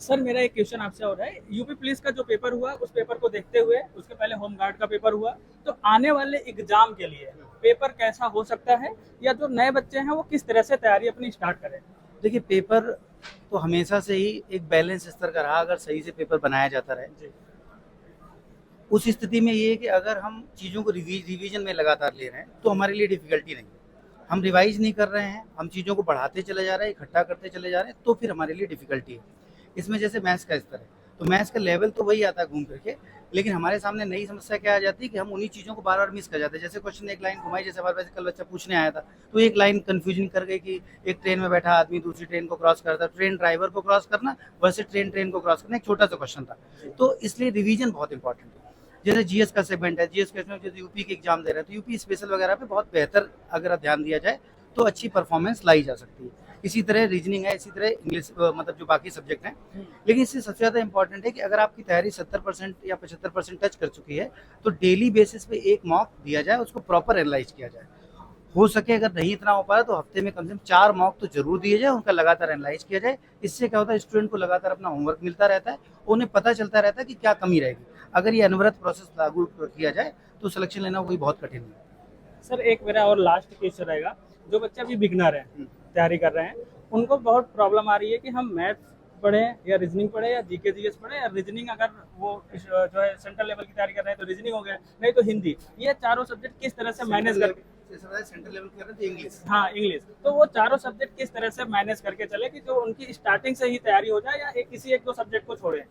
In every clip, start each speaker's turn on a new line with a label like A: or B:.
A: Sir मेरा एक question आपसे हो रहा है, यूपी पुलिस का जो पेपर हुआ उस पेपर को देखते हुए उसके पहले होम गार्ड का पेपर हुआ, तो आने वाले एग्जाम के लिए पेपर कैसा हो सकता है, या जो नए बच्चे हैं वो किस तरह से तैयारी अपनी स्टार्ट करें?
B: देखिए, पेपर तो हमेशा से ही एक बैलेंस स्तर का रहा। अगर सही से पेपर बनाया जाता रहे,
A: जी।
B: उस स्थिति में ये है कि अगर हम चीज़ों को रिवीजन में लगातार ले रहे हैं तो हमारे लिए डिफिकल्टी नहीं है। हम रिवाइज नहीं कर रहे हैं, हम चीज़ों को बढ़ाते चले जा रहे हैं, इकट्ठा करते चले जा रहे हैं, तो फिर हमारे लिए डिफिकल्टी है। इसमें जैसे मैथ्स का स्तर है, तो मैथ्स का लेवल तो वही आता है घूम करके, लेकिन हमारे सामने नई समस्या क्या आ जाती है कि हम उन्हीं चीज़ों को बार बार मिस कर जाते हैं। जैसे क्वेश्चन एक लाइन घुमाई, जैसे हमारे पास कल बच्चा पूछने आया था, तो एक लाइन कन्फ्यूजन कर गई कि एक ट्रेन में बैठा आदमी दूसरी ट्रेन को क्रॉस करता, ट्रेन ड्राइवर को क्रॉस करना वैसे ट्रेन ट्रेन को क्रॉस करना, एक छोटा सा क्वेश्चन था। तो इसलिए रिवीजन बहुत इंपॉर्टेंट है। जैसे जीएस का सेगमेंट है, जीएस के जैसे यूपी के एग्जाम दे रहे हैं, तो यूपी स्पेशल वगैरह पे बहुत बेहतर अगर ध्यान दिया जाए तो अच्छी परफॉर्मेंस लाई जा सकती है। इसी तरह रीजनिंग है, इसी तरह इंग्लिश, मतलब जो बाकी सब्जेक्ट हैं। लेकिन इससे सबसे ज़्यादा इंपॉर्टेंट है कि अगर आपकी तैयारी 70% या 75% टच कर चुकी है, तो डेली बेसिस पे एक मॉक दिया जाए, उसको प्रॉपर एनालाइज किया जाए। हो सके अगर नहीं इतना हो पाया तो हफ्ते में कम से कम 4 मॉक तो जरूर दिए जाए, उनका लगातार एनालाइज किया जाए। इससे क्या होता है, स्टूडेंट को लगातार अपना होमवर्क मिलता रहता है, उन्हें पता चलता रहता है कि क्या कमी रहेगी। अगर ये अनवरत प्रोसेस लागू किया जाए तो सिलेक्शन लेना कोई बहुत कठिन नहीं है।
A: सर एक मेरा और लास्ट क्वेश्चन रहेगा, जो बच्चे अभी बिगनर हैं, तैयारी कर रहे हैं, उनको बहुत प्रॉब्लम आ रही है कि हम मैथ्स पढ़ें या रीजनिंग पढ़ें या जीके जीएस पढ़ें, या रीजनिंग अगर वो जो है सेंट्रल लेवल की तैयारी कर रहे हैं तो रीजनिंग हो गया, नहीं तो हिंदी, ये चारों सब्जेक्ट किस तरह से मैनेज करके।
B: सेंट्रल लेवल कर रहे थे इंग्लिश।
A: हाँ इंग्लिश, तो वो चारों सब्जेक्ट किस तरह से मैनेज करके चले कि जो उनकी स्टार्टिंग से ही तैयारी हो जाए, या किसी एक दो सब्जेक्ट को छोड़े?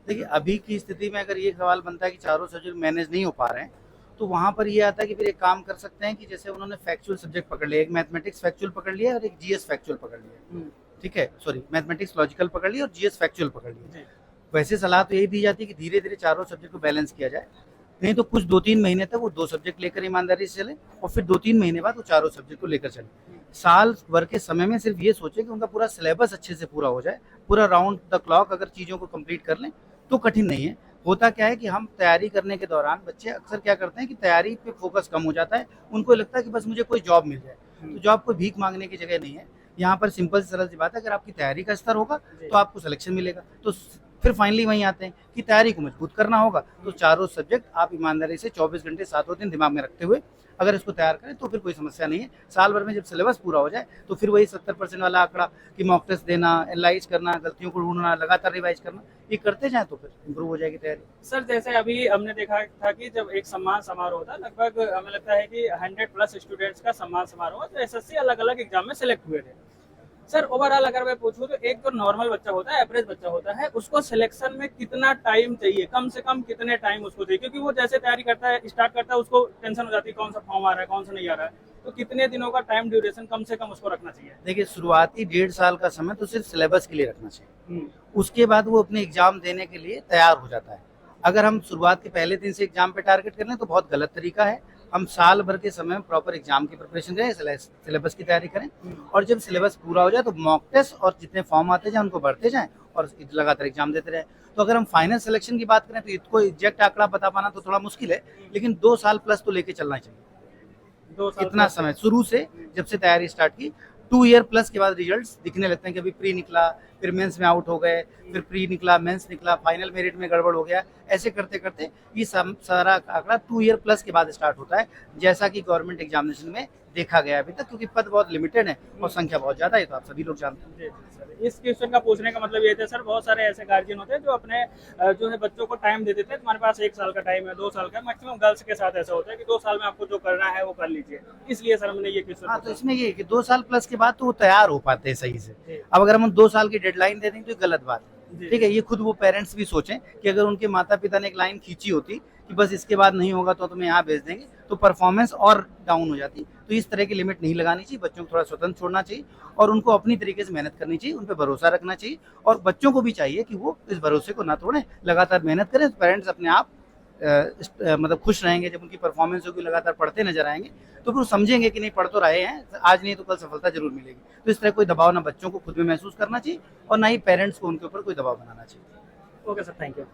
B: देखिए, अभी की स्थिति में अगर ये सवाल बनता है कि चारों सब्जेक्ट मैनेज नहीं हो पा रहे हैं, तो वहाँ पर ये आता है कि फिर एक काम कर सकते हैं कि जैसे उन्होंने फैक्चुअल सब्जेक्ट पकड़ लिया, एक मैथमेटिक्स फैक्चुअल पकड़ लिया और एक जीएस फैक्चुअल पकड़ लिया। ठीक है, सॉरी, मैथमेटिक्स लॉजिकल पकड़ लिया और जीएस फैक्चुअल पकड़ लिया। वैसे सलाह तो यही दी जाती है कि धीरे धीरे चारों सब्जेक्ट को बैलेंस किया जाए। नहीं तो कुछ 2-3 महीने तक वो 2 सब्जेक्ट लेकर ईमानदारी से चले, और फिर 2-3 महीने बाद वो चारों सब्जेक्ट को लेकर चले। साल भर के समय में सिर्फ ये सोचे कि उनका पूरा सिलेबस अच्छे से पूरा हो जाए, पूरा राउंड द क्लॉक अगर चीज़ों को कंप्लीट कर लें तो कठिन नहीं है। होता क्या है कि हम तैयारी करने के दौरान बच्चे अक्सर क्या करते हैं कि तैयारी पे फोकस कम हो जाता है, उनको लगता है कि बस मुझे कोई जॉब मिल जाए। तो जॉब कोई भीख मांगने की जगह नहीं है। यहाँ पर सिंपल सरल सी बात है, अगर आपकी तैयारी का स्तर होगा तो आपको सिलेक्शन मिलेगा। तो फिर फाइनली वहीं आते हैं कि तैयारी को मजबूत करना होगा, तो चारों सब्जेक्ट आप ईमानदारी से 24 घंटे 7 दिन दिमाग में रखते हुए अगर इसको तैयार करें तो फिर कोई समस्या नहीं है। साल भर में जब सिलेबस पूरा हो जाए तो फिर वही 70% वाला आंकड़ा कि मॉक टेस्ट देना, एनालाइज करना, गलतियों को ढूंढना, लगातार रिवाइज करना, ये करते जाए तो फिर इंप्रूव हो जाएगी तैयारी।
A: सर जैसे अभी हमने देखा था कि जब एक सम्मान समारोह होता, लगभग हमें लगता है कि 100+ स्टूडेंट्स का सम्मान समारोह, तो एसएससी अलग अलग एग्जाम में सिलेक्ट हुए थे। सर ओवरऑल अगर मैं पूछूं तो एक जो नॉर्मल बच्चा होता है, एवरेज बच्चा होता है, उसको सिलेक्शन में कितना टाइम चाहिए, कम से कम कितने टाइम उसको चाहिए? क्योंकि वो जैसे तैयारी करता है, स्टार्ट करता है, उसको टेंशन हो जाती है कौन सा फॉर्म आ रहा है, कौन सा नहीं आ रहा है, तो कितने दिनों का टाइम ड्यूरेशन कम से कम उसको रखना चाहिए?
B: देखिए, शुरुआती 1.5 साल का समय तो सिर्फ सिलेबस के लिए रखना चाहिए। उसके बाद वो अपने एग्जाम देने के लिए तैयार हो जाता है। अगर हम शुरुआत के पहले दिन से एग्जाम पे टारगेट कर लें तो बहुत गलत तरीका है। हम साल भर के समय में प्रॉपर एग्जाम की प्रिपरेशन करें, सिलेबस की तैयारी करें, और जब सिलेबस पूरा हो जाए तो मॉक टेस्ट और जितने फॉर्म आते जाए उनको बढ़ते जाएं और लगातार एग्जाम देते रहें। तो अगर हम फाइनल सिलेक्शन की बात करें तो इसको एग्जैक्ट आंकड़ा बता पाना तो थोड़ा मुश्किल है, लेकिन 2 साल प्लस तो लेके चलना चाहिए।
A: 2 साल
B: इतना समय शुरू से जब से तैयारी स्टार्ट की, 2 ईयर प्लस के बाद रिजल्ट्स दिखने लगते हैं कि अभी प्री निकला, फिर मेंस में आउट हो गए, फिर प्री निकला, मेंस निकला, फाइनल मेरिट में गड़बड़ हो गया। ऐसे करते करते ये सारा आंकड़ा 2 ईयर प्लस के बाद स्टार्ट होता है, जैसा कि गवर्नमेंट एग्जामिनेशन में देखा गया अभी तक, क्योंकि पद बहुत लिमिटेड है और संख्या बहुत ज़्यादा है, तो आप सभी लोग जानते हैं।
A: इस क्वेश्चन का पूछने का मतलब ये था सर, बहुत सारे ऐसे गार्जियन होते हैं जो अपने जो है बच्चों को टाइम दे देते हैं, तुम्हारे पास 1 साल का टाइम है, 2 साल का, मैक्सिमम गर्ल्स के साथ ऐसा होता है कि 2 साल में आपको जो करना है वो कर लीजिए, इसलिए सर हमने ये क्वेश्चन।
B: हाँ, तो इसमें ये कि 2 साल प्लस के बाद तो वो तैयार हो पाते हैं सही से। अब अगर हम 2 साल की डेडलाइन दे दें तो गलत बात है। ठीक है, ये खुद वो पेरेंट्स भी सोचें कि अगर उनके माता पिता ने एक लाइन खींची होती कि बस इसके बाद नहीं होगा तो तुम्हें यहाँ भेज देंगे, तो परफॉर्मेंस और डाउन हो जाती। तो इस तरह की लिमिट नहीं लगानी चाहिए, बच्चों को थोड़ा स्वतंत्र छोड़ना चाहिए और उनको अपनी तरीके से मेहनत करनी चाहिए, उन पर भरोसा रखना चाहिए, और बच्चों को भी चाहिए कि वो इस भरोसे को ना तोड़ें, लगातार मेहनत करें। तो पेरेंट्स अपने आप मतलब खुश रहेंगे जब उनकी परफॉर्मेंस होगी, लगातार पढ़ते नजर आएंगे, तो फिर समझेंगे कि नहीं, पढ़ तो रहे हैं, आज नहीं तो कल सफलता जरूर मिलेगी। तो इस तरह कोई दबाव ना बच्चों को खुद में महसूस करना चाहिए और ना ही पेरेंट्स को उनके ऊपर कोई दबाव बनाना चाहिए।
A: Okay sir, thank you.